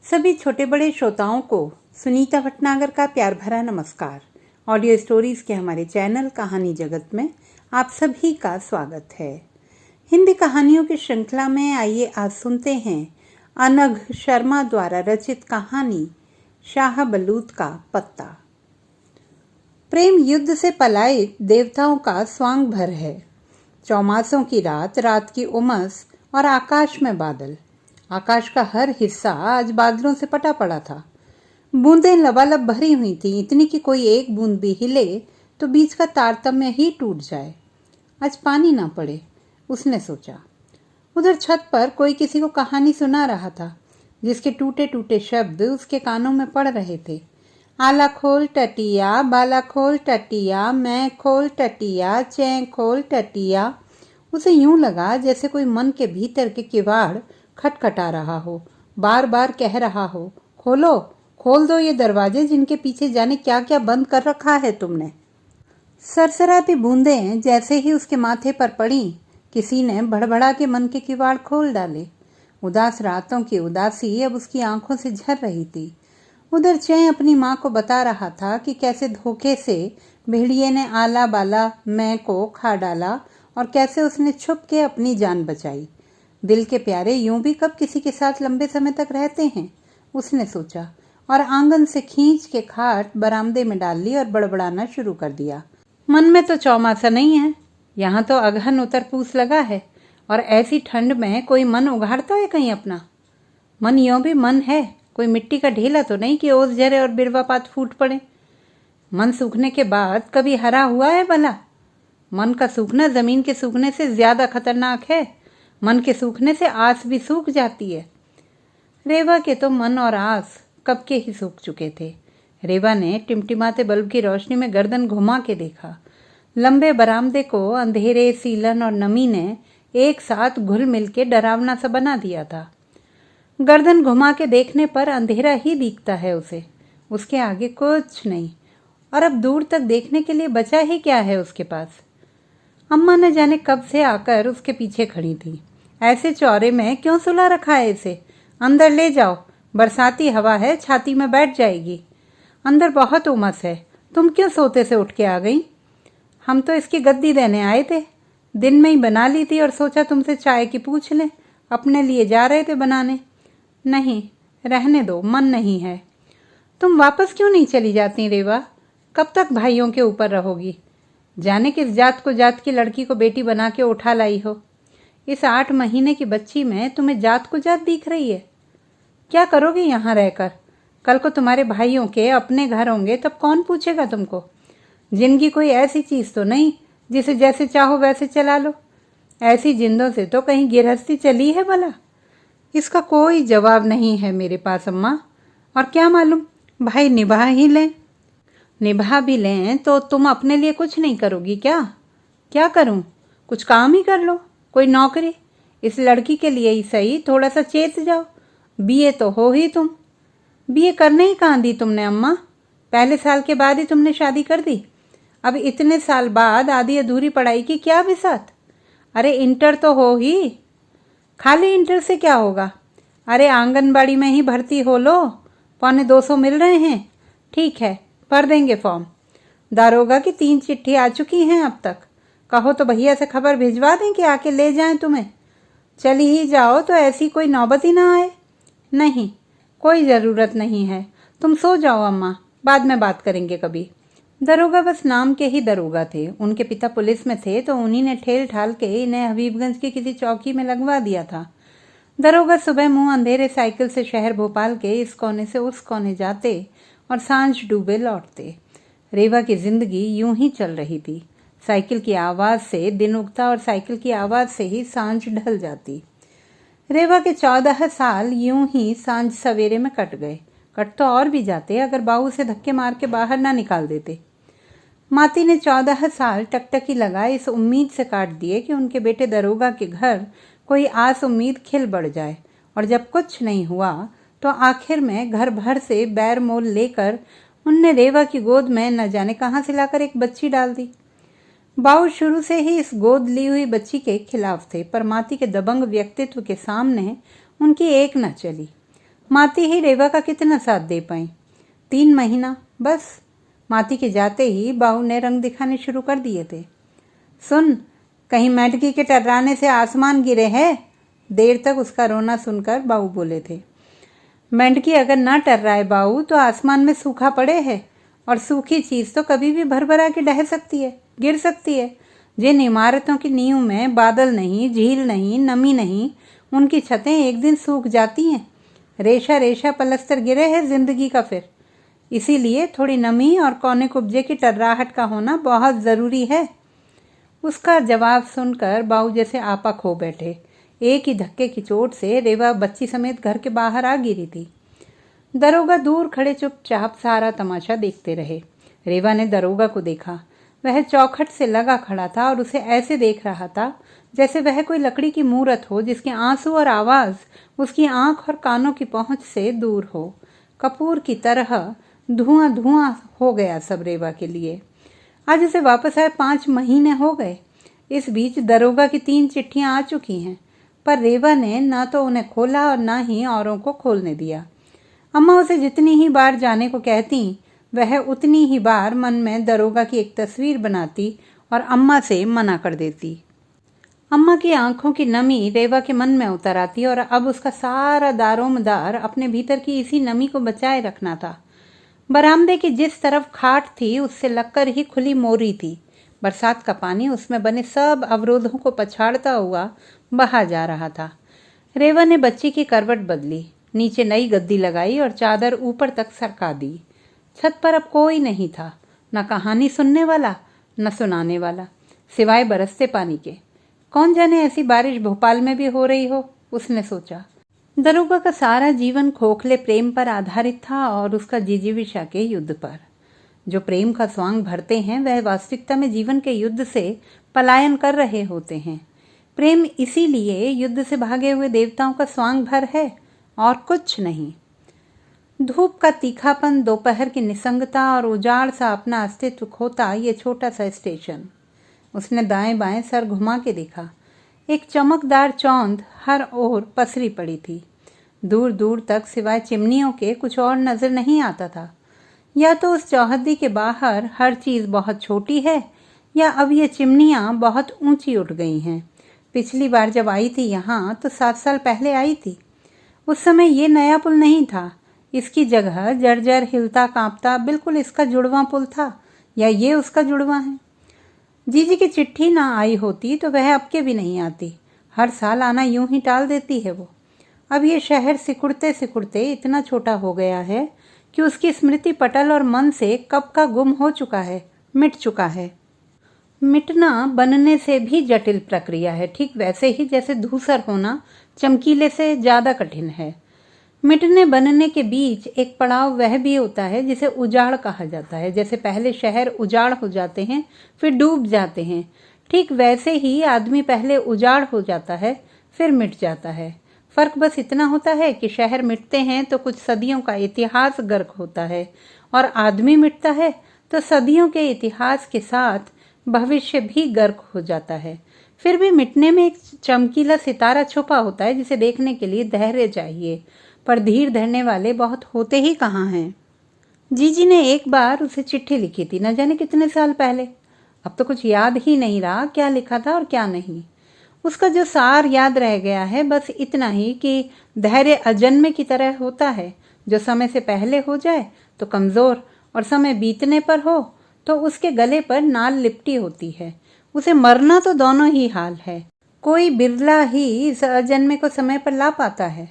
सभी छोटे बड़े श्रोताओं को सुनीता भटनागर का प्यार भरा नमस्कार। ऑडियो स्टोरीज के हमारे चैनल कहानी जगत में आप सभी का स्वागत है। हिंदी कहानियों की श्रृंखला में आइए आज सुनते हैं अनघ शर्मा द्वारा रचित कहानी शाह बलूत का पत्ता। प्रेम युद्ध से पलायित देवताओं का स्वांग भर है। चौमासों की रात की उमस और आकाश में बादल। आकाश का हर हिस्सा आज बादलों से पटा पड़ा था। बूंदें लबालब भरी हुई थीं, इतनी कि कोई एक बूंद भी हिले तो बीच का तारतम्य ही टूट जाए। आज पानी ना पड़े, उसने सोचा। उधर छत पर कोई किसी को कहानी सुना रहा था, जिसके टूटे टूटे शब्द उसके कानों में पड़ रहे थे। आला खोल टटिया, बाला खोल टटिया, मैं खोल टटिया, चैं खोल टटिया। उसे यूं लगा जैसे कोई मन के भीतर के किवाड़ खटखटा रहा हो, बार बार कह रहा हो, खोलो, खोल दो ये दरवाजे जिनके पीछे जाने क्या क्या बंद कर रखा है तुमने। सरसराती बूंदें जैसे ही उसके माथे पर पड़ी, किसी ने भड़बड़ा के मन के किवाड़ खोल डाले। उदास रातों की उदासी अब उसकी आंखों से झर रही थी। उधर चैं अपनी माँ को बता रहा था कि कैसे धोखे से भेड़िए ने आला बाला मैं को खा डाला और कैसे उसने छुप के अपनी जान बचाई। दिल के प्यारे यूं भी कब किसी के साथ लंबे समय तक रहते हैं, उसने सोचा, और आंगन से खींच के खाट बरामदे में डाल ली और बड़बड़ाना शुरू कर दिया। मन में तो चौमासा नहीं है, यहाँ तो अगहन उतर पूस लगा है, और ऐसी ठंड में कोई मन उघाड़ता है कहीं अपना। मन यूं भी मन है, कोई मिट्टी का ढेला तो नहीं कि ओस झरे और बिरवा पात फूट पड़े। मन सूखने के बाद कभी हरा हुआ है भला? मन का सूखना जमीन के सूखने से ज्यादा खतरनाक है। मन के सूखने से आस भी सूख जाती है। रेवा के तो मन और आस कब के ही सूख चुके थे। रेवा ने टिमटिमाते बल्ब की रोशनी में गर्दन घुमा के देखा। लंबे बरामदे को अंधेरे, सीलन और नमी ने एक साथ घुल मिल के डरावना सा बना दिया था। गर्दन घुमा के देखने पर अंधेरा ही दिखता है उसे, उसके आगे कुछ नहीं, और अब दूर तक देखने के लिए बचा ही क्या है उसके पास। अम्मा न जाने कब से आकर उसके पीछे खड़ी थी। ऐसे चौरे में क्यों सुला रखा है इसे? अंदर ले जाओ, बरसाती हवा है, छाती में बैठ जाएगी। अंदर बहुत उमस है, तुम क्यों सोते से उठ के आ गई? हम तो इसकी गद्दी देने आए थे, दिन में ही बना ली थी और सोचा तुमसे चाय की पूछ लें, अपने लिए जा रहे थे बनाने। नहीं, रहने दो, मन नहीं है। तुम वापस क्यों नहीं चली जाती रेवा? कब तक भाइयों के ऊपर रहोगी? जाने किस जात को जात की लड़की को बेटी बना के उठा लाई हो। इस 8 महीने की बच्ची में तुम्हें जात को जात दिख रही है। क्या करोगे यहाँ रहकर? कल को तुम्हारे भाइयों के अपने घर होंगे तब कौन पूछेगा तुमको? जिंदगी कोई ऐसी चीज तो नहीं जिसे जैसे चाहो वैसे चला लो। ऐसी जिंदों से तो कहीं गिरहस्ती चली है भला? इसका कोई जवाब नहीं है मेरे पास अम्मा। और क्या मालूम, भाई निभा ही लें। निभा भी लें तो तुम अपने लिए कुछ नहीं करोगी क्या? क्या करूं? कुछ काम ही कर लो, कोई नौकरी। इस लड़की के लिए ही सही थोड़ा सा चेत जाओ। बीए तो हो ही तुम। बीए करने ही कहाँ दी तुमने अम्मा? पहले साल के बाद ही तुमने शादी कर दी। अब इतने साल बाद आधी अधूरी पढ़ाई की क्या बिसात? अरे इंटर तो हो ही। खाली इंटर से क्या होगा? अरे आंगनबाड़ी में ही भर्ती हो लो, 225 मिल रहे हैं। ठीक है, भर देंगे फॉर्म। दारोगा की 3 चिट्ठी आ चुकी हैं अब तक। कहो तो भैया से खबर भिजवा दें कि आके ले जाएं तुम्हें। चली ही जाओ तो ऐसी कोई नौबत ही ना आए। नहीं, कोई ज़रूरत नहीं है, तुम सो जाओ अम्मा, बाद में बात करेंगे कभी। दरोगा बस नाम के ही दरोगा थे। उनके पिता पुलिस में थे तो उन्हीं ने ठेल ठाल के इन्हें हबीबगंज की किसी चौकी में लगवा दिया था। दरोगा सुबह मुंह अंधेरे साइकिल से शहर भोपाल के इस कोने से उस कोने जाते और सांझ डूबे लौटते। रेवा की जिंदगी यूं ही चल रही थी। साइकिल की आवाज़ से दिन उगता और साइकिल की आवाज़ से ही सांझ ढल जाती। रेवा के 14 साल यूं ही सांझ सवेरे में कट गए। कट तो और भी जाते अगर बाहू से धक्के मार के बाहर ना निकाल देते। माती ने 14 साल टकटकी लगाए इस उम्मीद से काट दिए कि उनके बेटे दरोगा के घर कोई आस उम्मीद खिल बढ़ जाए, और जब कुछ नहीं हुआ तो आखिर में घर भर से बैर मोल लेकर उनने रेवा की गोद में न जाने कहाँ से लाकर एक बच्ची डाल दी। बाऊ शुरू से ही इस गोद ली हुई बच्ची के खिलाफ थे, पर माती के दबंग व्यक्तित्व के सामने उनकी एक न चली। माती ही रेवा का कितना साथ दे पाई। 3 महीना बस। माती के जाते ही बाऊ ने रंग दिखाने शुरू कर दिए थे। सुन, कहीं मेंढकी के टर्राने से आसमान गिरे है। देर तक उसका रोना सुनकर बाऊ बोले थे। मेंढकी अगर ना टर्राए बाऊ तो आसमान में सूखा पड़े है, और सूखी चीज तो कभी भी भरभरा के ढह सकती है, गिर सकती है। जिन इमारतों की नींव में बादल नहीं, झील नहीं, नमी नहीं, उनकी छतें एक दिन सूख जाती हैं। रेशा रेशा पलस्तर गिरे है जिंदगी का फिर। इसीलिए थोड़ी नमी और कौने कुब्जे की टर्राहट का होना बहुत ज़रूरी है। उसका जवाब सुनकर बाऊ जैसे आपा खो बैठे। एक ही धक्के की चोट से रेवा बच्ची समेत घर के बाहर आ गिरी थी। दरोगा दूर खड़े चुपचाप सारा तमाशा देखते रहे। रेवा ने दरोगा को देखा। वह चौखट से लगा खड़ा था और उसे ऐसे देख रहा था जैसे वह कोई लकड़ी की मूरत हो जिसके आंसू और आवाज़ उसकी आंख और कानों की पहुंच से दूर हो। कपूर की तरह धुआं धुआं हो गया सब रेवा के लिए। आज उसे वापस आए 5 महीने हो गए। इस बीच दरोगा की 3 चिट्ठियां आ चुकी हैं, पर रेवा ने न तो उन्हें खोला और न ही औरों को खोलने दिया। अम्मा उसे जितनी ही बार जाने को कहती, वह उतनी ही बार मन में दरोगा की एक तस्वीर बनाती और अम्मा से मना कर देती। अम्मा की आंखों की नमी रेवा के मन में उतर आती और अब उसका सारा दारोमदार अपने भीतर की इसी नमी को बचाए रखना था। बरामदे की जिस तरफ खाट थी उससे लगकर ही खुली मोरी थी। बरसात का पानी उसमें बने सब अवरोधों को पछाड़ता हुआ बहा जा रहा था। रेवा ने बच्ची की करवट बदली, नीचे नई गद्दी लगाई और चादर ऊपर तक सरका दी। छत पर अब कोई नहीं था, न कहानी सुनने वाला न सुनाने वाला, सिवाय बरसते पानी के। कौन जाने ऐसी बारिश भोपाल में भी हो रही हो, उसने सोचा। दरोगा का सारा जीवन खोखले प्रेम पर आधारित था और उसका जिजीविषा के युद्ध पर। जो प्रेम का स्वांग भरते हैं वह वास्तविकता में जीवन के युद्ध से पलायन कर रहे होते हैं। प्रेम इसीलिए युद्ध से भागे हुए देवताओं का स्वांग भर है और कुछ नहीं। धूप का तीखापन, दोपहर की निसंगता और उजाड़ सा अपना अस्तित्व खोता ये छोटा सा स्टेशन। उसने दाएं बाएं सर घुमा के देखा। एक चमकदार चौंध हर ओर पसरी पड़ी थी। दूर दूर तक सिवाय चिमनियों के कुछ और नजर नहीं आता था। या तो उस चौहद्दी के बाहर हर चीज बहुत छोटी है, या अब ये चिमनियां बहुत ऊंची उठ गई हैं। पिछली बार जब आई थी यहाँ तो 7 साल पहले आई थी। उस समय ये नया पुल नहीं था। इसकी जगह जर्जर हिलता कांपता बिल्कुल इसका जुड़वां पुल था, या ये उसका जुड़वां है। जीजी की चिट्ठी ना आई होती तो वह अब के भी नहीं आती। हर साल आना यूं ही टाल देती है वो। अब ये शहर सिकुड़ते सिकुड़ते इतना छोटा हो गया है कि उसकी स्मृति पटल और मन से कब का गुम हो चुका है, मिट चुका है। मिटना बनने से भी जटिल प्रक्रिया है, ठीक वैसे ही जैसे धूसर होना चमकीले से ज़्यादा कठिन है। मिटने बनने के बीच एक पड़ाव वह भी होता है जिसे उजाड़ कहा जाता है। जैसे पहले शहर उजाड़ हो जाते हैं फिर डूब जाते हैं, ठीक वैसे ही आदमी पहले उजाड़ हो जाता है फिर मिट जाता है। फर्क बस इतना होता है कि शहर मिटते हैं तो कुछ सदियों का इतिहास गर्क होता है, और आदमी मिटता है तो सदियों के इतिहास के साथ भविष्य भी गर्क हो जाता है। फिर भी मिटने में एक चमकीला सितारा छुपा होता है जिसे देखने के लिए धैर्य चाहिए, पर धीर धरने वाले बहुत होते ही कहाँ हैं। जीजी ने एक बार उसे चिट्ठी लिखी थी, न जाने कितने साल पहले। अब तो कुछ याद ही नहीं रहा क्या लिखा था और क्या नहीं। उसका जो सार याद रह गया है बस इतना ही कि धैर्य अजन्मे की तरह होता है। जो समय से पहले हो जाए तो कमज़ोर, और समय बीतने पर हो तो उसके गले पर नाल लिपटी होती है। उसे मरना तो दोनों ही हाल है। कोई बिरला ही इस अजन्मे को समय पर ला पाता है।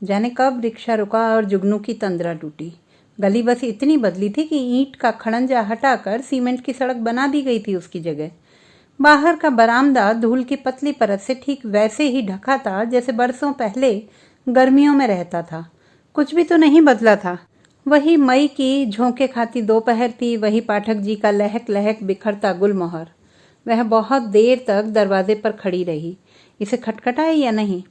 जाने कब रिक्शा रुका और जुगनू की तंद्रा टूटी। गली बस इतनी बदली थी कि ईंट का खड़ंजा हटाकर सीमेंट की सड़क बना दी गई थी उसकी जगह। बाहर का बरामदा धूल की पतली परत से ठीक वैसे ही ढका था जैसे बरसों पहले गर्मियों में रहता था। कुछ भी तो नहीं बदला था। वही मई की झोंके खाती दोपहर थी, वही पाठक जी का लहक लहक बिखरता गुलमोहर। वह बहुत देर तक दरवाजे पर खड़ी रही। इसे खटखटाए या नहीं?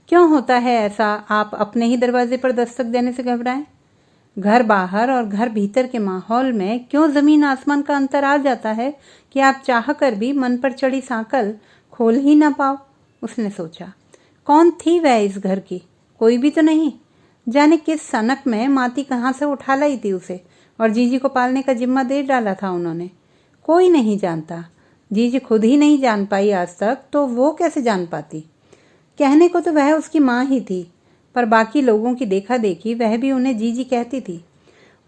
क्यों होता है ऐसा? आप अपने ही दरवाजे पर दस्तक देने से घबराएं? घर बाहर और घर भीतर के माहौल में क्यों जमीन आसमान का अंतर आ जाता है कि आप चाहकर भी मन पर चढ़ी सांकल खोल ही ना पाओ? उसने सोचा। कौन थी वह इस घर की? कोई भी तो नहीं। जाने किस सनक में माती कहाँ से उठा लाई थी उसे और जीजी को पालने का जिम्मा दे डाला था उन्होंने। कोई नहीं जानता। जीजी खुद ही नहीं जान पाई आज तक, तो वो कैसे जान पाती। कहने को तो वह उसकी माँ ही थी, पर बाकी लोगों की देखा देखी वह भी उन्हें जीजी कहती थी।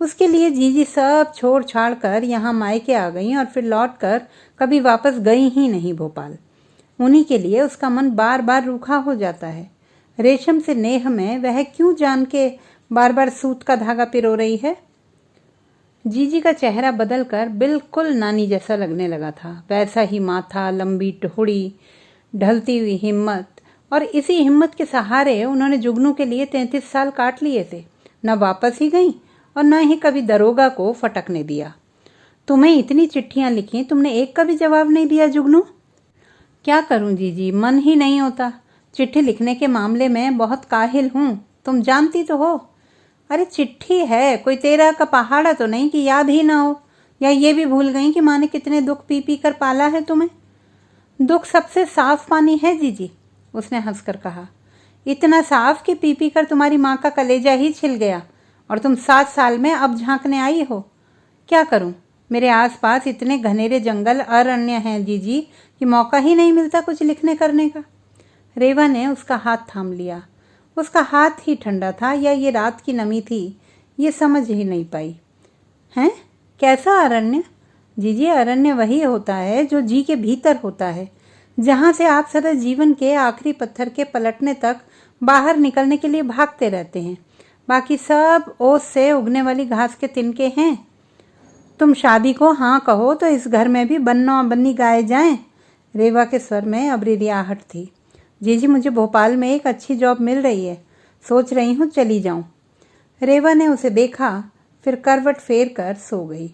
उसके लिए जीजी सब छोड़ छाड़ कर यहाँ मायके आ गई और फिर लौट कर कभी वापस गई ही नहीं भोपाल। उन्हीं के लिए उसका मन बार बार रूखा हो जाता है। रेशम से नेह में वह क्यों जान के बार बार सूत का धागा पिरो रही है। जीजी का चेहरा बदलकर बिल्कुल नानी जैसा लगने लगा था। वैसा ही माथा, लंबी टुहड़ी, ढलती हुई हिम्मत, और इसी हिम्मत के सहारे उन्होंने जुगनू के लिए 33 साल काट लिए थे। न वापस ही गई और न ही कभी दरोगा को फटकने दिया। तुम्हें इतनी चिट्ठियां लिखी, तुमने एक का भी जवाब नहीं दिया जुगनू। क्या करूं जीजी, मन ही नहीं होता। चिट्ठी लिखने के मामले में बहुत काहिल हूं, तुम जानती तो हो। अरे चिट्ठी है, कोई तेरा का पहाड़ा तो नहीं कि याद ही ना हो, या ये भी भूल गई कि माँ ने कितने दुख पी पी कर पाला है तुम्हें। दुख सबसे साफ पानी है जीजी, उसने हंसकर कहा। इतना साफ कि पी पी कर तुम्हारी माँ का कलेजा ही छिल गया और तुम 7 साल में अब झांकने आई हो। क्या करूं, मेरे आसपास इतने घनेरे जंगल अरण्य हैं जीजी कि मौका ही नहीं मिलता कुछ लिखने करने का। रेवा ने उसका हाथ थाम लिया। उसका हाथ ही ठंडा था या ये रात की नमी थी, ये समझ ही नहीं पाई। हैं? कैसा अरण्य? जीजी, अरण्य वही होता है जो जी के भीतर होता है, जहाँ से आप सदा जीवन के आखिरी पत्थर के पलटने तक बाहर निकलने के लिए भागते रहते हैं। बाकी सब ओस से उगने वाली घास के तिनके हैं। तुम शादी को हाँ कहो तो इस घर में भी बन्नो बन्नी गाए जाएं। रेवा के स्वर में अबरियाहट थी। जीजी, मुझे भोपाल में एक अच्छी जॉब मिल रही है, सोच रही हूँ चली जाऊँ। रेवा ने उसे देखा, फिर करवट फेर कर सो गई।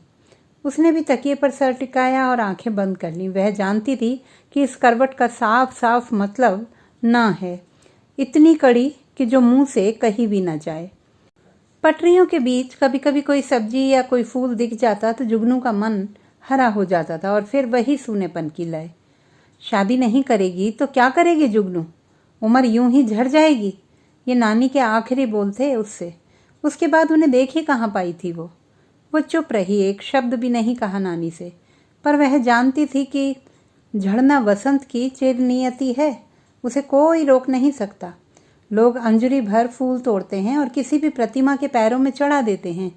उसने भी तकिए पर सर टिकाया और आंखें बंद कर लीं। वह जानती थी कि इस करवट का साफ साफ मतलब ना है, इतनी कड़ी कि जो मुंह से कहीं भी ना जाए। पटरियों के बीच कभी कभी कोई सब्जी या कोई फूल दिख जाता तो जुगनू का मन हरा हो जाता था और फिर वही सूनेपन की लय। शादी नहीं करेगी तो क्या करेगी जुगनू, उम्र यूं ही झड़ जाएगी। ये नानी के आखिरी बोल थे उससे। उसके बाद उन्हें देख ही कहाँ पाई थी वो चुप रही, एक शब्द भी नहीं कहा नानी से। पर वह जानती थी कि झड़ना वसंत की चिरनियति है, उसे कोई रोक नहीं सकता। लोग अंजलि भर फूल तोड़ते हैं और किसी भी प्रतिमा के पैरों में चढ़ा देते हैं,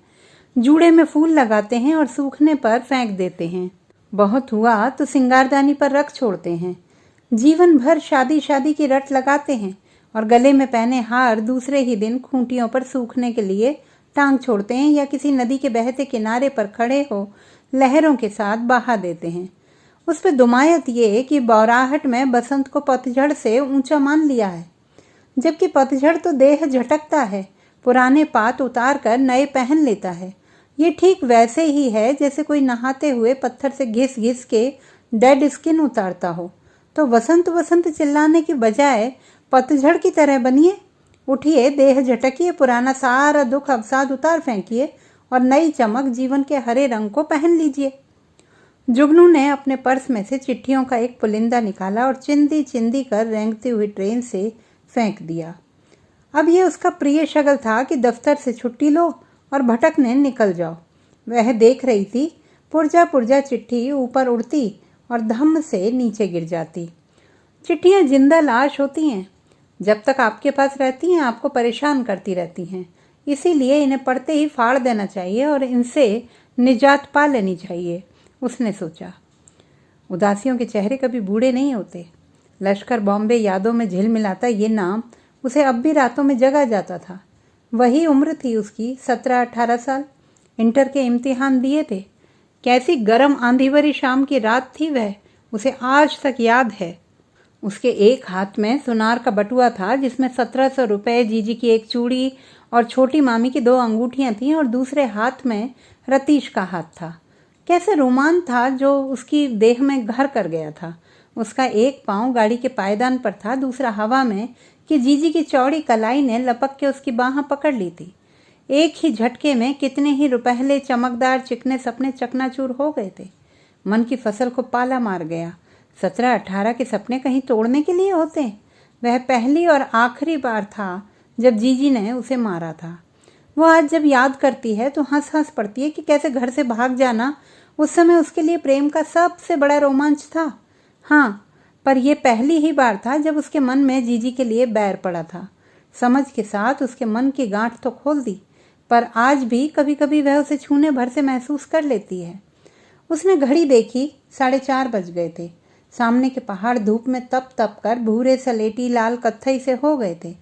जूड़े में फूल लगाते हैं और सूखने पर फेंक देते हैं। बहुत हुआ तो सिंगारदानी पर रख छोड़ते हैं। जीवन भर शादी शादी की रट लगाते हैं और गले में पहने हार दूसरे ही दिन खूंटियों पर सूखने के लिए टांग छोड़ते हैं या किसी नदी के बहते किनारे पर खड़े हो लहरों के साथ बहा देते हैं। उस पर दुमायत ये कि बौराहट में बसंत को पतझड़ से ऊंचा मान लिया है, जबकि पतझड़ तो देह झटकता है, पुराने पात उतार कर नए पहन लेता है। ये ठीक वैसे ही है जैसे कोई नहाते हुए पत्थर से घिस घिस के डेड स्किन उतारता हो। तो वसंत वसंत चिल्लाने की बजाय पतझड़ की तरह बनिए, उठिए, देह झटकिए, पुराना सारा दुख अवसाद उतार फेंकिए और नई चमक जीवन के हरे रंग को पहन लीजिए। जुगनू ने अपने पर्स में से चिट्ठियों का एक पुलिंदा निकाला और चिंदी चिंदी कर रेंगती हुई ट्रेन से फेंक दिया। अब ये उसका प्रिय शगल था कि दफ्तर से छुट्टी लो और भटकने निकल जाओ। वह देख रही थी, पुर्जा पुर्जा चिट्ठी ऊपर उड़ती और धम्म से नीचे गिर जाती। चिट्ठियाँ जिंदा लाश होती हैं, जब तक आपके पास रहती हैं आपको परेशान करती रहती हैं, इसीलिए इन्हें पढ़ते ही फाड़ देना चाहिए और इनसे निजात पा लेनी चाहिए, उसने सोचा। उदासियों के चेहरे कभी बूढ़े नहीं होते। लश्कर बॉम्बे यादों में झिलमिलाता ये नाम उसे अब भी रातों में जगा जाता था। वही उम्र थी उसकी, 17-18 साल। इंटर के इम्तिहान दिए थे। कैसी गर्म आंधी भरी शाम की रात थी वह, उसे आज तक याद है। उसके एक हाथ में सुनार का बटुआ था जिसमें 1700 रुपये, जीजी की एक चूड़ी और छोटी मामी की 2 अंगूठियां थीं, और दूसरे हाथ में रतीश का हाथ था। कैसे रोमान था जो उसकी देह में घर कर गया था। उसका एक पांव गाड़ी के पायदान पर था, दूसरा हवा में कि जीजी की चौड़ी कलाई ने लपक के उसकी बाह पकड़ ली थी। एक ही झटके में कितने ही रुपहले चमकदार चिकने सपने चकनाचूर हो गए थे। मन की फसल को पाला मार गया। 17-18 के सपने कहीं तोड़ने के लिए होते? वह पहली और आखिरी बार था जब जीजी ने उसे मारा था। वो आज जब याद करती है तो हंस हंस पड़ती है कि कैसे घर से भाग जाना उस समय उसके लिए प्रेम का सबसे बड़ा रोमांच था। हाँ, पर यह पहली ही बार था जब उसके मन में जीजी के लिए बैर पड़ा था। समझ के साथ उसके मन की गांठ तो खोल दी, पर आज भी कभी कभी वह उसे छूने भर से महसूस कर लेती है। उसने घड़ी देखी, 4:30 बज गए थे। सामने के पहाड़ धूप में तप तप कर भूरे सलेटी लाल कत्थई से हो गए थे।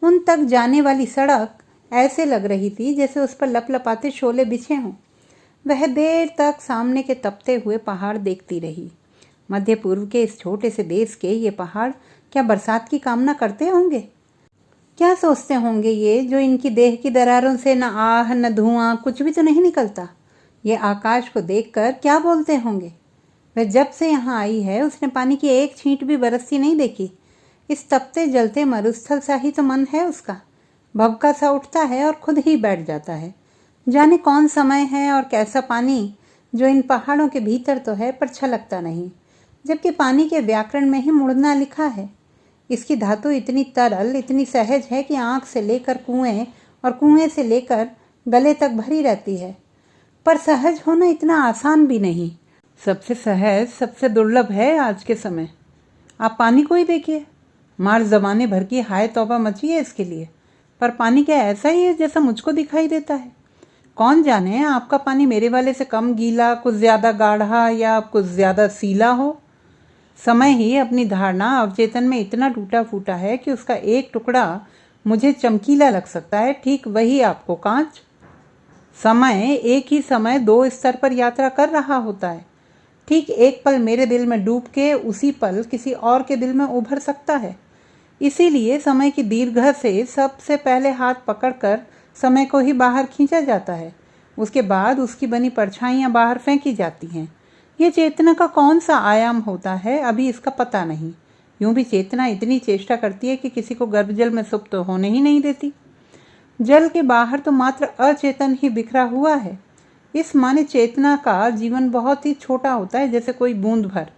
उन तक जाने वाली सड़क ऐसे लग रही थी जैसे उस पर लपलपाते शोले बिछे हों। वह देर तक सामने के तपते हुए पहाड़ देखती रही। मध्य पूर्व के इस छोटे से देश के ये पहाड़ क्या बरसात की कामना करते होंगे? क्या सोचते होंगे ये जो इनकी देह की दरारों से न आह न धुआं कुछ भी तो नहीं निकलता? ये आकाश को देखकर क्या बोलते होंगे? वह जब से यहाँ आई है उसने पानी की एक छींट भी बरसती नहीं देखी। इस तपते जलते मरुस्थल सा ही तो मन है उसका। भभका सा उठता है और खुद ही बैठ जाता है। जाने कौन समय है और कैसा पानी जो इन पहाड़ों के भीतर तो है पर छलकता नहीं, जबकि पानी के व्याकरण में ही मुड़ना लिखा है। इसकी धातु इतनी तरल इतनी सहज है कि आँख से लेकर कुएं और कुएं से लेकर गले तक भरी रहती है। पर सहज होना इतना आसान भी नहीं। सबसे सहज सबसे दुर्लभ है आज के समय। आप पानी को ही देखिए, मार जमाने भर की हाय तौबा मची है इसके लिए, पर पानी क्या ऐसा ही है जैसा मुझको दिखाई देता है? कौन जाने आपका पानी मेरे वाले से कम गीला, कुछ ज़्यादा गाढ़ा या कुछ ज़्यादा सीला हो। समय ही अपनी धारणा अवचेतन में इतना टूटा फूटा है कि उसका एक टुकड़ा मुझे चमकीला लग सकता है, ठीक वही आपको कांच। समय एक ही समय दो स्तर पर यात्रा कर रहा होता है। ठीक एक पल मेरे दिल में डूब के उसी पल किसी और के दिल में उभर सकता है। इसीलिए समय की दीर्घ से सबसे पहले हाथ पकड़कर समय को ही बाहर खींचा जाता है। उसके बाद उसकी बनी परछाइयाँ बाहर फेंकी जाती हैं। ये चेतना का कौन सा आयाम होता है अभी इसका पता नहीं। यूं भी चेतना इतनी चेष्टा करती है कि किसी को गर्भजल में सुप्त होने ही नहीं देती। जल के बाहर तो मात्र अचेतन ही बिखरा हुआ है। इस माने चेतना का जीवन बहुत ही छोटा होता है, जैसे कोई बूंद भर।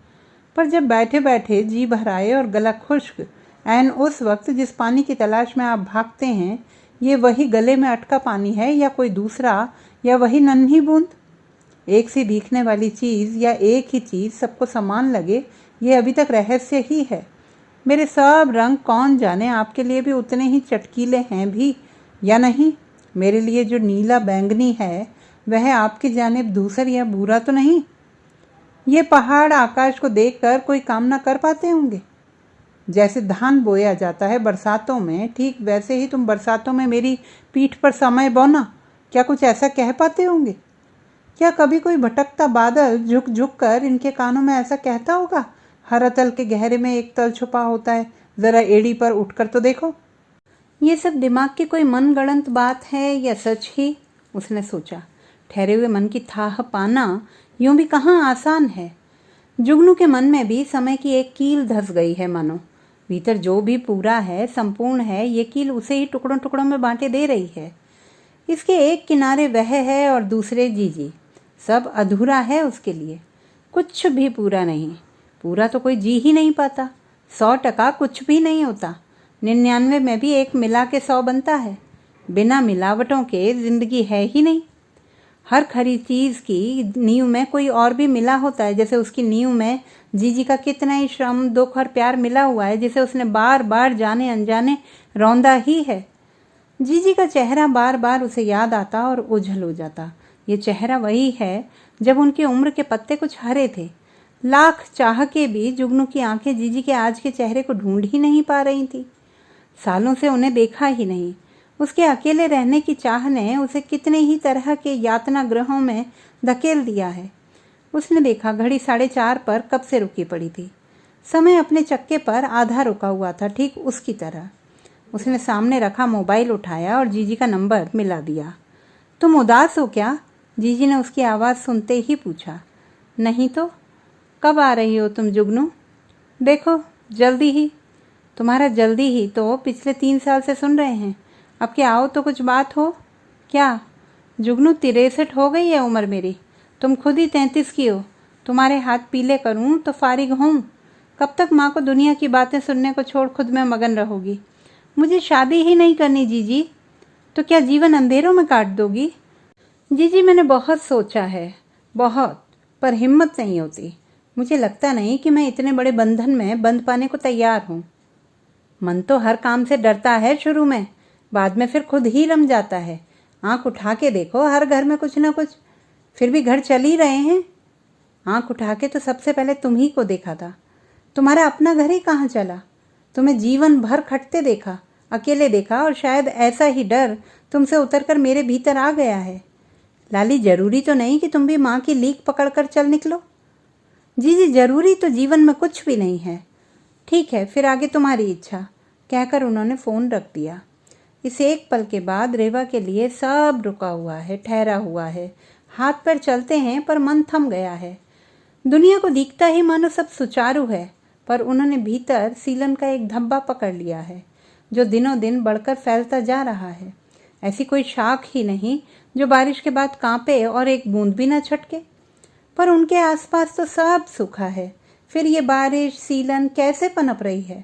पर जब बैठे बैठे जी भराए और गला खुश्क, ऐन उस वक्त जिस पानी की तलाश में आप भागते हैं, ये वही गले में अटका पानी है या कोई दूसरा, या वही नन्ही बूंद? एक सी दिखने वाली चीज़ या एक ही चीज़ सबको समान लगे, ये अभी तक रहस्य ही है। मेरे सब रंग कौन जाने आपके लिए भी उतने ही चटकीले हैं भी या नहीं। मेरे लिए जो नीला बैंगनी है वह आपकी जानिब धूसर या भूरा तो नहीं। ये पहाड़ आकाश को देखकर कोई कामना कर पाते होंगे? जैसे धान बोया जाता है बरसातों में, ठीक वैसे ही तुम बरसातों में मेरी पीठ पर समय बोना, क्या कुछ ऐसा कह पाते होंगे? क्या कभी कोई भटकता बादल झुक झुक कर इनके कानों में ऐसा कहता होगा, हर तल के गहरे में एक तल छुपा होता है, जरा एड़ी पर उठकर तो देखो? ये सब दिमाग की कोई मनगढ़ंत बात है या सच ही? उसने सोचा। ठहरे हुए मन की थाह पाना यूं भी कहाँ आसान है। जुगनू के मन में भी समय की एक कील धस गई है मानो। भीतर जो भी पूरा है, संपूर्ण है, ये कील उसे ही टुकड़ों टुकड़ों में बांटे दे रही है। इसके एक किनारे वह है और दूसरे जीजी। सब अधूरा है उसके लिए, कुछ भी पूरा नहीं। पूरा तो कोई जी ही नहीं पाता। 100% कुछ भी नहीं होता। 99 में भी एक मिला के 100 बनता है। बिना मिलावटों के जिंदगी है ही नहीं। हर खरी चीज़ की नींव में कोई और भी मिला होता है, जैसे उसकी नींव में जीजी का कितना ही श्रम, दुख और प्यार मिला हुआ है, जिसे उसने बार बार जाने अनजाने रौंदा ही है। जीजी का चेहरा बार बार उसे याद आता और ओझल हो जाता। ये चेहरा वही है जब उनकी उम्र के पत्ते कुछ हरे थे। लाख चाह के भी जुगनू की आंखें जीजी के आज के चेहरे को ढूंढ ही नहीं पा रही थी। सालों से उन्हें देखा ही नहीं। उसके अकेले रहने की चाह ने उसे कितने ही तरह के यातना गृहों में धकेल दिया है। उसने देखा घड़ी 4:30 पर कब से रुकी पड़ी थी। समय अपने चक्के पर आधा रुका हुआ था, ठीक उसकी तरह। उसने सामने रखा मोबाइल उठाया और जीजी का नंबर मिला दिया। तुम उदास हो क्या? जीजी ने उसकी आवाज़ सुनते ही पूछा। नहीं तो। कब आ रही हो तुम जुगनू? देखो जल्दी ही। तुम्हारा जल्दी ही तो पिछले 3 साल से सुन रहे हैं। अब क्या आओ तो कुछ बात हो। क्या जुगनू? 63 हो गई है उम्र मेरी। तुम खुद ही 33 की हो। तुम्हारे हाथ पीले करूं तो फारिग हूँ। कब तक माँ को दुनिया की बातें सुनने को छोड़ खुद में मगन रहोगी? मुझे शादी ही नहीं करनी जीजी। तो क्या जीवन अंधेरों में काट दोगी? जीजी मैंने बहुत सोचा है, बहुत, पर हिम्मत नहीं होती। मुझे लगता नहीं कि मैं इतने बड़े बंधन में बंध पाने को तैयार हूँ। मन तो हर काम से डरता है शुरू में, बाद में फिर खुद ही रम जाता है। आंख उठा के देखो, हर घर में कुछ ना कुछ, फिर भी घर चल ही रहे हैं। आंख उठा के तो सबसे पहले तुम ही को देखा था। तुम्हारा अपना घर ही कहाँ चला? तुम्हें जीवन भर खटते देखा, अकेले देखा, और शायद ऐसा ही डर तुमसे उतरकर मेरे भीतर आ गया है। लाली, जरूरी तो नहीं कि तुम भी माँ की लीक पकड़कर चल निकलो। जी, जरूरी तो जीवन में कुछ भी नहीं है। ठीक है, फिर आगे तुम्हारी इच्छा, कहकर उन्होंने फ़ोन रख दिया। इस एक पल के बाद रेवा के लिए सब रुका हुआ है, ठहरा हुआ है। हाथ पैर चलते हैं पर मन थम गया है। दुनिया को दिखता ही मानो सब सुचारू है, पर उन्होंने भीतर सीलन का एक धब्बा पकड़ लिया है जो दिनों दिन बढ़कर फैलता जा रहा है। ऐसी कोई शाख ही नहीं जो बारिश के बाद कांपे और एक बूंद भी न छटके, पर उनके आसपास तो सब सूखा है। फिर ये बारिश, सीलन कैसे पनप रही है?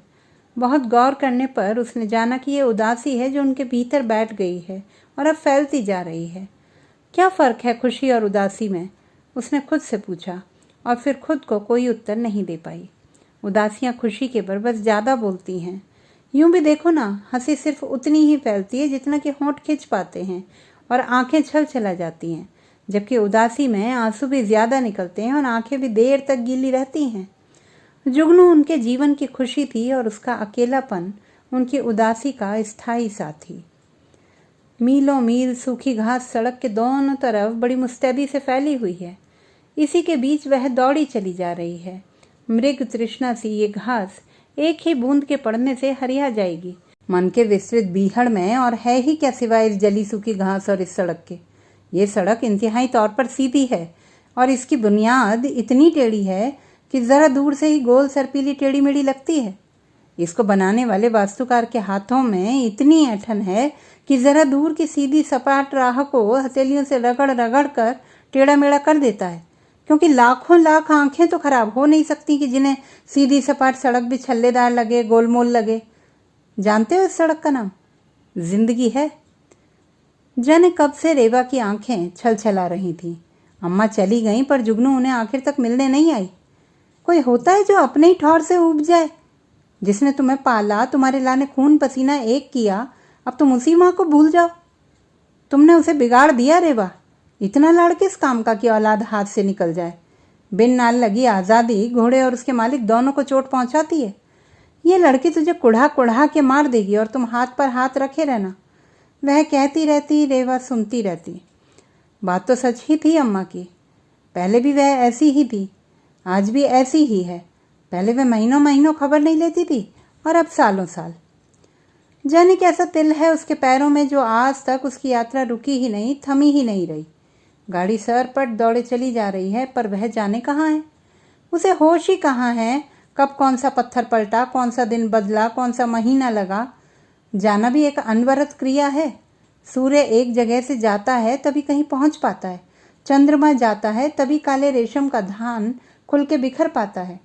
बहुत गौर करने पर उसने जाना कि ये उदासी है जो उनके भीतर बैठ गई है और अब फैलती जा रही है। क्या फ़र्क है खुशी और उदासी में? उसने खुद से पूछा और फिर खुद को कोई उत्तर नहीं दे पाई। उदासियाँ खुशी के बरबस ज़्यादा बोलती हैं। यूं भी देखो ना, हंसी सिर्फ उतनी ही फैलती है जितना कि होंठ खिंच पाते हैं और आंखें छल छला जाती हैं, जबकि उदासी में आंसू भी ज़्यादा निकलते हैं और आंखें भी देर तक गीली रहती हैं। जुगनू उनके जीवन की खुशी थी और उसका अकेलापन उनकी उदासी का स्थायी साथी। मीलों मील सूखी घास सड़क के दोनों तरफ बड़ी मुस्तैदी से फैली हुई है। इसी के बीच वह दौड़ी चली जा रही है। मृग तृष्णा सी ये घास एक ही बूंद के पड़ने से हरिया जाएगी। मन के विस्तृत बीहड़ में और है ही क्या सिवाय इस जली सूखी घास और इस सड़क के। ये सड़क इंतहाई तौर पर सीधी है और इसकी बुनियाद इतनी टेढ़ी है कि ज़रा दूर से ही गोल सरपीली टेढ़ी मेढ़ी लगती है। इसको बनाने वाले वास्तुकार के हाथों में इतनी ऐंठन है कि ज़रा दूर की सीधी सपाट राह को हथेलियों से रगड़ रगड़ कर टेढ़ा मेढ़ा कर देता है, क्योंकि लाखों लाख आंखें तो खराब हो नहीं सकती कि जिन्हें सीधी सपाट सड़क भी छल्लेदार लगे, गोलमोल लगे। जानते हो इस सड़क का नाम? जिंदगी है। जाने कब से रेवा की आंखें छल छला रही थीं। अम्मा चली गईं पर जुगनू उन्हें आखिर तक मिलने नहीं आई। कोई होता है जो अपने ही ठौर से उब जाए? जिसने तुम्हें पाला, तुम्हारे लाने खून पसीना एक किया, अब तुम उसी माँ को भूल जाओ। तुमने उसे बिगाड़ दिया रेवा। इतना लाड़ किस काम का कि औलाद हाथ से निकल जाए। बिन नाल लगी आज़ादी घोड़े और उसके मालिक दोनों को चोट पहुंचाती है। ये लड़की तुझे कुढ़ा कुढ़ा के मार देगी और तुम हाथ पर हाथ रखे रहना। वह कहती रहती, रेवा सुनती रहती। बात तो सच ही थी अम्मा की। पहले भी वह ऐसी ही थी, आज भी ऐसी ही है। पहले वह महीनों महीनों खबर नहीं लेती थी और अब सालों साल। जाने कैसा तिल है उसके पैरों में जो आज तक उसकी यात्रा रुकी ही नहीं, थमी ही नहीं रही। गाड़ी सर पट दौड़े चली जा रही है, पर वह जाने कहाँ है। उसे होश ही कहाँ है कब कौन सा पत्थर पलटा, कौन सा दिन बदला, कौन सा महीना लगा। जाना भी एक अनवरत क्रिया है। सूर्य एक जगह से जाता है तभी कहीं पहुंच पाता है। चंद्रमा जाता है तभी काले रेशम का धान खुल के बिखर पाता है।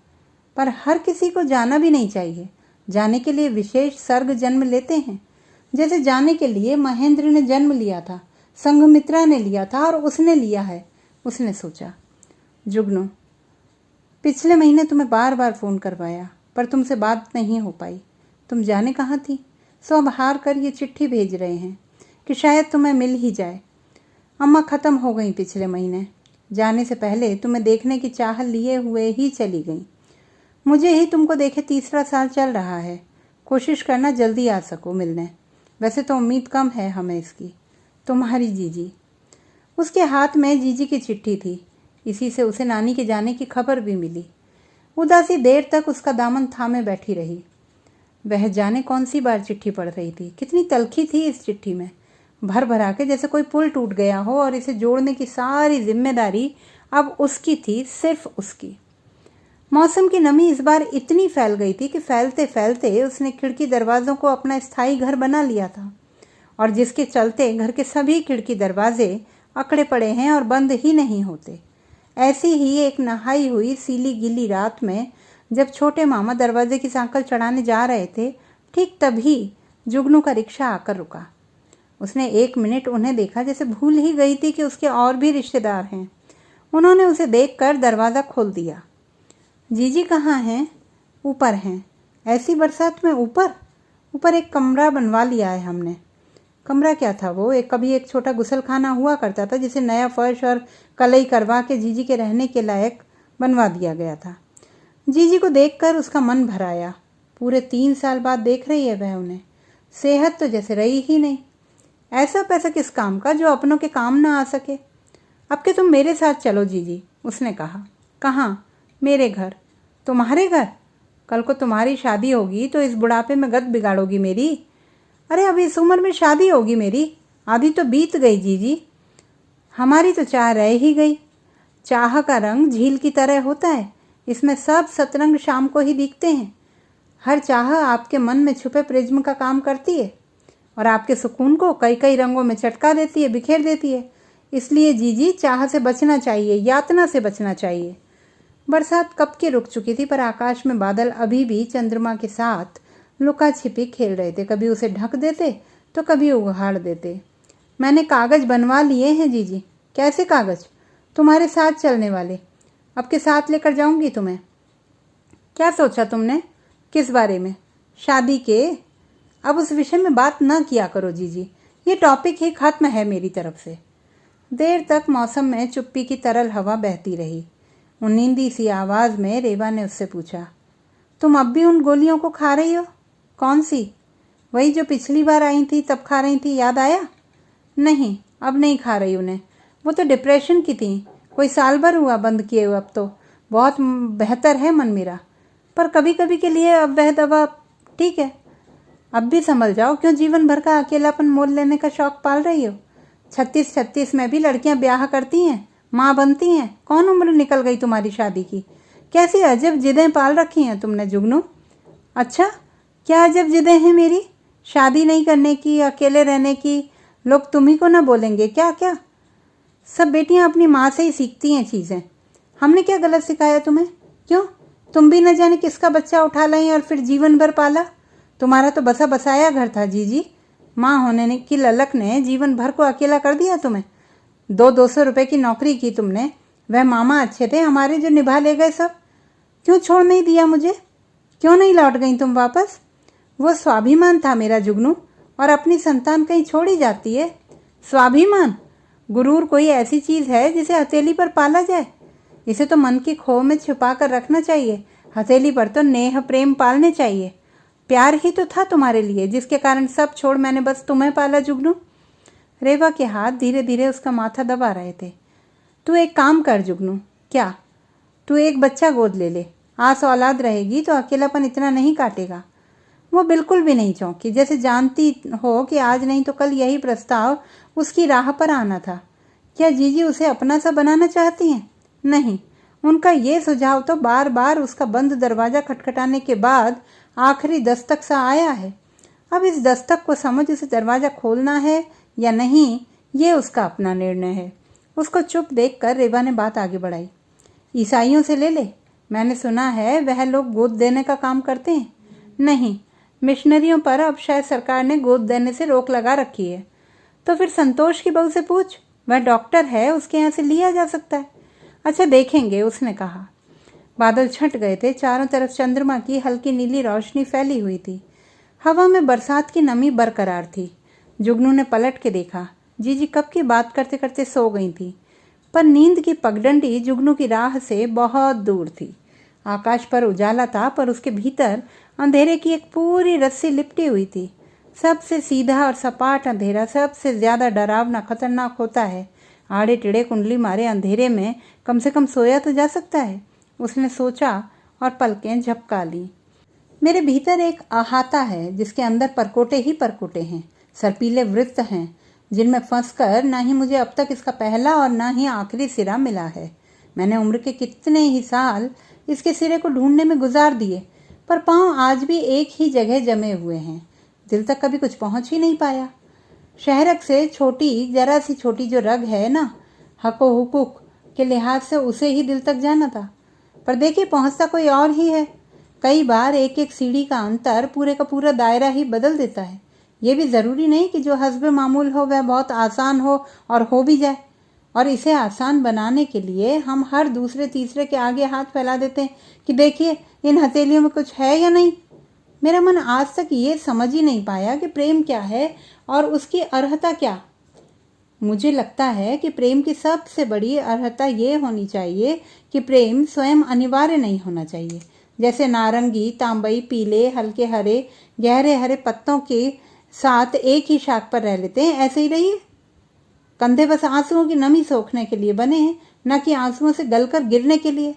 पर हर किसी को जाना भी नहीं चाहिए। जाने के लिए विशेष सर्ग जन्म लेते हैं। जैसे जाने के लिए महेंद्र ने जन्म लिया था, संघमित्रा ने लिया था और उसने लिया है। उसने सोचा, जुगनू, पिछले महीने तुम्हें बार बार फ़ोन करवाया पर तुमसे बात नहीं हो पाई। तुम जाने कहाँ थी? सो अब हार कर ये चिट्ठी भेज रहे हैं कि शायद तुम्हें मिल ही जाए। अम्मा ख़त्म हो गई पिछले महीने। जाने से पहले तुम्हें देखने की चाह लिए हुए ही चली गई। मुझे ही तुमको देखे तीसरा साल चल रहा है। कोशिश करना जल्दी आ सको मिलने। वैसे तो उम्मीद कम है हमें इसकी। तुम्हारी जीजी। उसके हाथ में जीजी की चिट्ठी थी। इसी से उसे नानी के जाने की खबर भी मिली। उदासी देर तक उसका दामन थामे बैठी रही। वह जाने कौन सी बार चिट्ठी पढ़ रही थी। कितनी तलखी थी इस चिट्ठी में, भर भरा के जैसे कोई पुल टूट गया हो और इसे जोड़ने की सारी जिम्मेदारी अब उसकी थी, सिर्फ उसकी। मौसम की नमी इस बार इतनी फैल गई थी कि फैलते फैलते उसने खिड़की दरवाज़ों को अपना स्थायी घर बना लिया था, और जिसके चलते घर के सभी खिड़की दरवाजे अकड़े पड़े हैं और बंद ही नहीं होते। ऐसी ही एक नहाई हुई सीली गीली रात में जब छोटे मामा दरवाजे की सांकल चढ़ाने जा रहे थे, ठीक तभी जुगनू का रिक्शा आकर रुका। उसने 1 मिनट उन्हें देखा, जैसे भूल ही गई थी कि उसके और भी रिश्तेदार हैं। उन्होंने उसे देखकर दरवाज़ा खोल दिया। जीजी कहाँ हैं? ऊपर हैं। ऐसी बरसात में ऊपर? ऊपर एक कमरा बनवा लिया है हमने। कमरा क्या था वो? कभी एक छोटा गुसलखाना हुआ करता था, जिसे नया फर्श और कलई करवा के जीजी के रहने के लायक बनवा दिया गया था। जीजी को देखकर उसका मन भर आया। पूरे 3 साल बाद देख रही है वह उन्हें। सेहत तो जैसे रही ही नहीं। ऐसा पैसा किस काम का जो अपनों के काम ना आ सके। अब के तुम मेरे साथ चलो जीजी, उसने कहा। कहाँ? मेरे घर। तुम्हारे घर? कल को तुम्हारी शादी होगी तो इस बुढ़ापे में गत बिगाड़ोगी मेरी। अरे अब इस उम्र में शादी होगी मेरी? आधी तो बीत गई जीजी। हमारी तो चाह रह ही गई। चाह का रंग झील की तरह होता है, इसमें सब सतरंग शाम को ही दिखते हैं। हर चाह आपके मन में छुपे प्रिज्म का काम करती है और आपके सुकून को कई कई रंगों में चटका देती है, बिखेर देती है। इसलिए जीजी, चाह से बचना चाहिए, यातना से बचना चाहिए। बरसात कब की रुक चुकी थी, पर आकाश में बादल अभी भी चंद्रमा के साथ लुका छिपी खेल रहे थे। कभी उसे ढक देते तो कभी उघाड़ देते। मैंने कागज़ बनवा लिए हैं जीजी। कैसे कागज़? तुम्हारे साथ चलने वाले। अब के साथ लेकर जाऊंगी तुम्हें। क्या सोचा तुमने? किस बारे में? शादी के। अब उस विषय में बात ना किया करो जीजी, ये टॉपिक ही खत्म है मेरी तरफ से। देर तक मौसम में चुप्पी की तरल हवा बहती रही। उन नींदी सी आवाज़ में रेवा ने उससे पूछा, तुम अब भी उन गोलियों को खा रही हो? कौन सी? वही जो पिछली बार आई थी तब खा रही थी, याद आया? नहीं, अब नहीं खा रही उन्हें। वो तो डिप्रेशन की थी, कोई साल भर हुआ बंद किए हुए। अब तो बहुत बेहतर है मन मेरा, पर कभी कभी के लिए अब वह दवा ठीक है। अब भी संभल जाओ, क्यों जीवन भर का अकेलापन मोल लेने का शौक पाल रही हो? 36 में भी लड़कियां ब्याह करती हैं, माँ बनती हैं। कौन उम्र निकल गई तुम्हारी शादी की? कैसी अजब जिदें पाल रखी हैं तुमने जुगनू। अच्छा, क्या अजब जिदें हैं मेरी? शादी नहीं करने की, अकेले रहने की। लोग तुम्ही को ना बोलेंगे क्या? क्या सब बेटियां अपनी माँ से ही सीखती हैं चीज़ें। हमने क्या गलत सिखाया तुम्हें? क्यों, तुम भी न जाने किसका बच्चा उठा लाई और फिर जीवन भर पाला। तुम्हारा तो बसा बसाया घर था जीजी। माँ होने की ललक ने जीवन भर को अकेला कर दिया तुम्हें। 200 रुपये की नौकरी की तुमने। वह मामा अच्छे थे हमारे जो निभा ले गए सब। क्यों छोड़ नहीं दिया मुझे? क्यों नहीं लौट गई तुम वापस? वो स्वाभिमान था मेरा जुगनू, और अपनी संतान कहीं छोड़ी जाती है? स्वाभिमान? गुरूर कोई ऐसी चीज़ है जिसे हथेली पर पाला जाए? इसे तो मन की खो में छुपा कर रखना चाहिए। हथेली पर तो नेह प्रेम पालने चाहिए। प्यार ही तो था तुम्हारे लिए, जिसके कारण सब छोड़ मैंने बस तुम्हें पाला जुगनू। रेवा के हाथ धीरे धीरे उसका माथा दबा रहे थे। तू एक काम कर जुगनू। क्या? तू एक बच्चा गोद ले ले। आस औलाद रहेगी तो अकेलापन इतना नहीं काटेगा। वो बिल्कुल भी नहीं चौंकी, जैसे जानती हो कि आज नहीं तो कल यही प्रस्ताव उसकी राह पर आना था। क्या जीजी उसे अपना सा बनाना चाहती हैं? नहीं, उनका ये सुझाव तो बार बार उसका बंद दरवाज़ा खटखटाने के बाद आखिरी दस्तक सा आया है। अब इस दस्तक को समझ उसे दरवाज़ा खोलना है या नहीं, ये उसका अपना निर्णय है। उसको चुप देखकर रेवा ने बात आगे बढ़ाई। ईसाइयों से ले ले, मैंने सुना है वह लोग गोद देने का काम करते हैं। नहीं, मिशनरियों पर अब शायद सरकार ने गोद देने से रोक लगा रखी है। तो फिर संतोष की बहू से पूछ, वह डॉक्टर है, उसके यहाँ से लिया जा सकता है। अच्छा देखेंगे, उसने कहा। बादल छंट गए थे। चारों तरफ चंद्रमा की हल्की नीली रोशनी फैली हुई थी। हवा में बरसात की नमी बरकरार थी। जुगनू ने पलट के देखा। जीजी कब की बात करते करते सो गई थी, पर नींद की पगडंडी जुगनू की राह से बहुत दूर थी। आकाश पर उजाला था, पर उसके भीतर अंधेरे की एक पूरी रस्सी लिपटी हुई थी। सबसे सीधा और सपाट अंधेरा सबसे ज्यादा डरावना, खतरनाक होता है। आड़े टेढ़े कुंडली मारे अंधेरे में कम से कम सोया तो जा सकता है, उसने सोचा और पलकें झपका ली। मेरे भीतर एक अहाता है जिसके अंदर परकोटे ही परकोटे हैं, सर्पीले वृत्त हैं, जिनमें फंसकर ना ही मुझे अब तक इसका पहला और ना ही आखिरी सिरा मिला है। मैंने उम्र के कितने ही साल इसके सिरे को ढूंढने में गुजार दिए, पर पांव आज भी एक ही जगह जमे हुए हैं। दिल तक कभी कुछ पहुंच ही नहीं पाया। शहरक से छोटी, जरा सी छोटी जो रग है ना, हको हुकूक के लिहाज से उसे ही दिल तक जाना था, पर देखिए पहुंचता कोई और ही है। कई बार एक एक सीढ़ी का अंतर पूरे का पूरा दायरा ही बदल देता है। ये भी ज़रूरी नहीं कि जो हस्ब मामूल हो वह बहुत आसान हो और हो भी जाए। और इसे आसान बनाने के लिए हम हर दूसरे तीसरे के आगे हाथ फैला देते हैं कि देखिए इन हथेलियों में कुछ है या नहीं। मेरा मन आज तक ये समझ ही नहीं पाया कि प्रेम क्या है और उसकी अर्हता क्या। मुझे लगता है कि प्रेम की सबसे बड़ी अर्हता ये होनी चाहिए कि प्रेम स्वयं अनिवार्य नहीं होना चाहिए। जैसे नारंगी, तांबई, पीले, हल्के हरे, गहरे हरे पत्तों के साथ एक ही शाख पर रह लेते हैं, ऐसे ही रहिए। कंधे बस आंसुओं की नमी सोखने के लिए बने हैं, न कि आंसुओं से गलकर गिरने के लिए।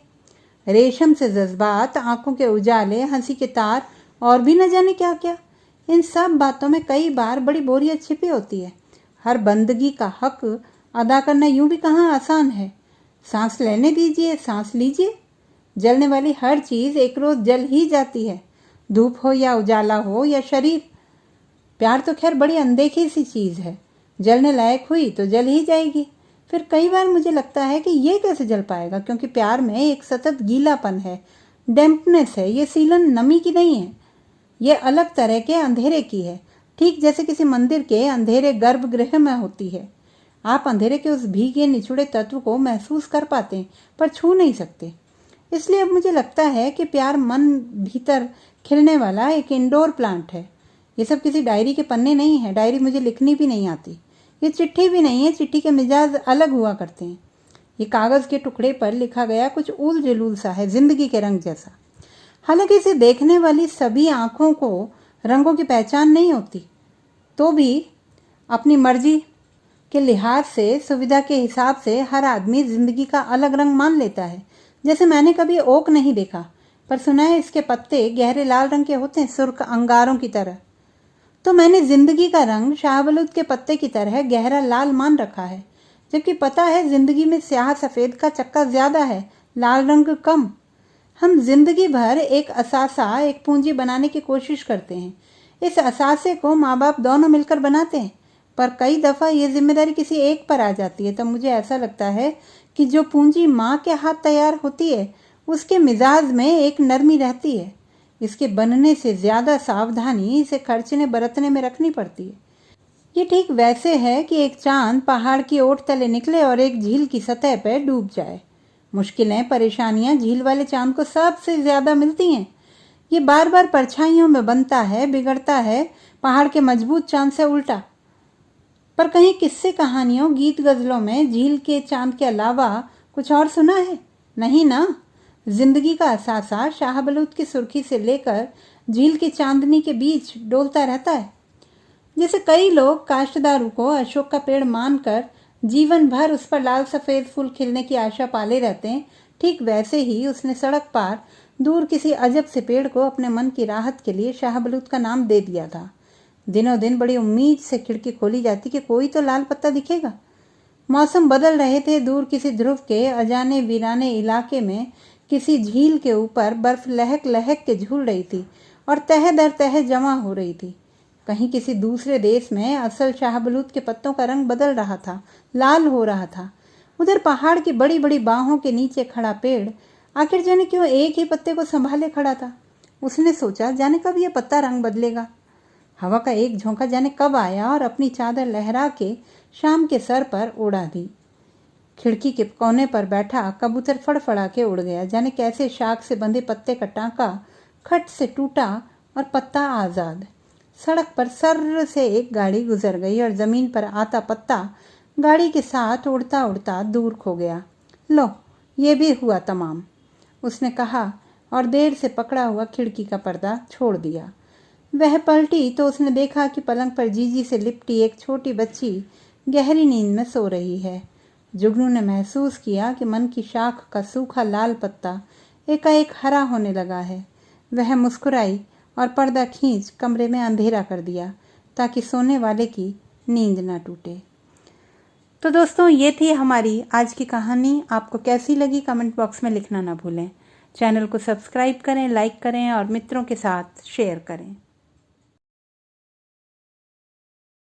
रेशम से जज्बात, आंखों के उजाले, हंसी के तार और भी न जाने क्या क्या, इन सब बातों में कई बार बड़ी बोरियत छिपी होती है। हर बंदगी का हक अदा करना यूं भी कहाँ आसान है। सांस लेने दीजिए, सांस लीजिए। जलने वाली हर चीज़ एक रोज़ जल ही जाती है, धूप हो या उजाला हो या शरीर। प्यार तो खैर बड़ी अनदेखी सी चीज़ है, जलने लायक हुई तो जल ही जाएगी। फिर कई बार मुझे लगता है कि ये कैसे जल पाएगा, क्योंकि प्यार में एक सतत गीलापन है, डैम्पनेस है। ये सीलन नमी की नहीं है, ये अलग तरह के अंधेरे की है, ठीक जैसे किसी मंदिर के अंधेरे गर्भगृह में होती है। आप अंधेरे के उस भीगे निचुड़े तत्व को महसूस कर पाते हैं पर छू नहीं सकते। इसलिए अब मुझे लगता है कि प्यार मन भीतर खिलने वाला एक इंडोर प्लांट है। ये सब किसी डायरी के पन्ने नहीं है, डायरी मुझे लिखनी भी नहीं आती। ये चिट्ठी भी नहीं है, चिट्ठी के मिजाज अलग हुआ करते हैं। ये कागज़ के टुकड़े पर लिखा गया कुछ उल जलूल सा है, जिंदगी के रंग जैसा। हालांकि इसे देखने वाली सभी आँखों को रंगों की पहचान नहीं होती, तो भी अपनी मर्जी के लिहाज से, सुविधा के हिसाब से हर आदमी जिंदगी का अलग रंग मान लेता है। जैसे मैंने कभी ओक नहीं देखा, पर सुना है इसके पत्ते गहरे लाल रंग के होते हैं, सुर्ख अंगारों की तरह। तो मैंने जिंदगी का रंग शाहबलूत के पत्ते की तरह गहरा लाल मान रखा है, जबकि पता है जिंदगी में स्याह सफ़ेद का चक्का ज़्यादा है, लाल रंग कम। हम जिंदगी भर एक असासा, एक पूंजी बनाने की कोशिश करते हैं। इस असासे को माँ बाप दोनों मिलकर बनाते हैं, पर कई दफ़ा ये जिम्मेदारी किसी एक पर आ जाती है। तब मुझे ऐसा लगता है कि जो पूंजी माँ के हाथ तैयार होती है उसके मिजाज में एक नरमी रहती है। इसके बनने से ज़्यादा सावधानी इसे खर्चने बरतने में रखनी पड़ती है। ये ठीक वैसे है कि एक चांद पहाड़ की ओट तले निकले और एक झील की सतह पर डूब जाए। मुश्किलें, परेशानियां झील वाले चांद को सबसे ज़्यादा मिलती हैं। ये बार बार परछाइयों में बनता है, बिगड़ता है, पहाड़ के मजबूत चांद से उल्टा। पर कहीं किस्से कहानियों, गीत गज़लों में झील के चांद के अलावा कुछ और सुना है? नहीं ना। जिंदगी का असासा शाहबलूत की सुर्खी से लेकर झील की चांदनी के बीच डोलता रहता है। जैसे कई लोग काश्तदारों को अशोक का पेड़ मानकर जीवन भर उस पर लाल सफ़ेद फूल खिलने की आशा पाले रहते हैं, ठीक वैसे ही उसने सड़क पार दूर किसी अजब से पेड़ को अपने मन की राहत के लिए शाहबलूत का नाम दे दिया था। दिनों दिन बड़ी उम्मीद से खिड़की खोली जाती कि कोई तो लाल पत्ता दिखेगा। मौसम बदल रहे थे। दूर किसी ध्रुव के अजाने वीराने इलाके में किसी झील के ऊपर बर्फ लहक लहक के झूल रही थी और तह दर तह जमा हो रही थी। कहीं किसी दूसरे देश में असल शाहबलूत के पत्तों का रंग बदल रहा था, लाल हो रहा था। उधर पहाड़ की बड़ी बड़ी बाहों के नीचे खड़ा पेड़ आखिर जाने क्यों एक ही पत्ते को संभाले खड़ा था। उसने सोचा, जाने कब यह पत्ता रंग बदलेगा। हवा का एक झोंका जाने कब आया और अपनी चादर लहरा के शाम के सर पर उड़ा दी। खिड़की के कोने पर बैठा कबूतर फड़फड़ा के उड़ गया। जाने कैसे शाख से बंधे पत्ते का टांका खट से टूटा और पत्ता आज़ाद। सड़क पर सर्र से एक गाड़ी गुजर गई और ज़मीन पर आता पत्ता गाड़ी के साथ उड़ता उड़ता दूर खो गया। लो, ये भी हुआ तमाम, उसने कहा और देर से पकड़ा हुआ खिड़की का पर्दा छोड़ दिया। वह पलटी तो उसने देखा कि पलंग पर जीजी से लिपटी एक छोटी बच्ची गहरी नींद में सो रही है। जुगनू ने महसूस किया कि मन की शाख का सूखा लाल पत्ता एकाएक हरा होने लगा है। वह मुस्कुराई और पर्दा खींच कमरे में अंधेरा कर दिया ताकि सोने वाले की नींद न टूटे। तो दोस्तों, ये थी हमारी आज की कहानी। आपको कैसी लगी कमेंट बॉक्स में लिखना ना भूलें। चैनल को सब्सक्राइब करें, लाइक करें और मित्रों के साथ शेयर करें।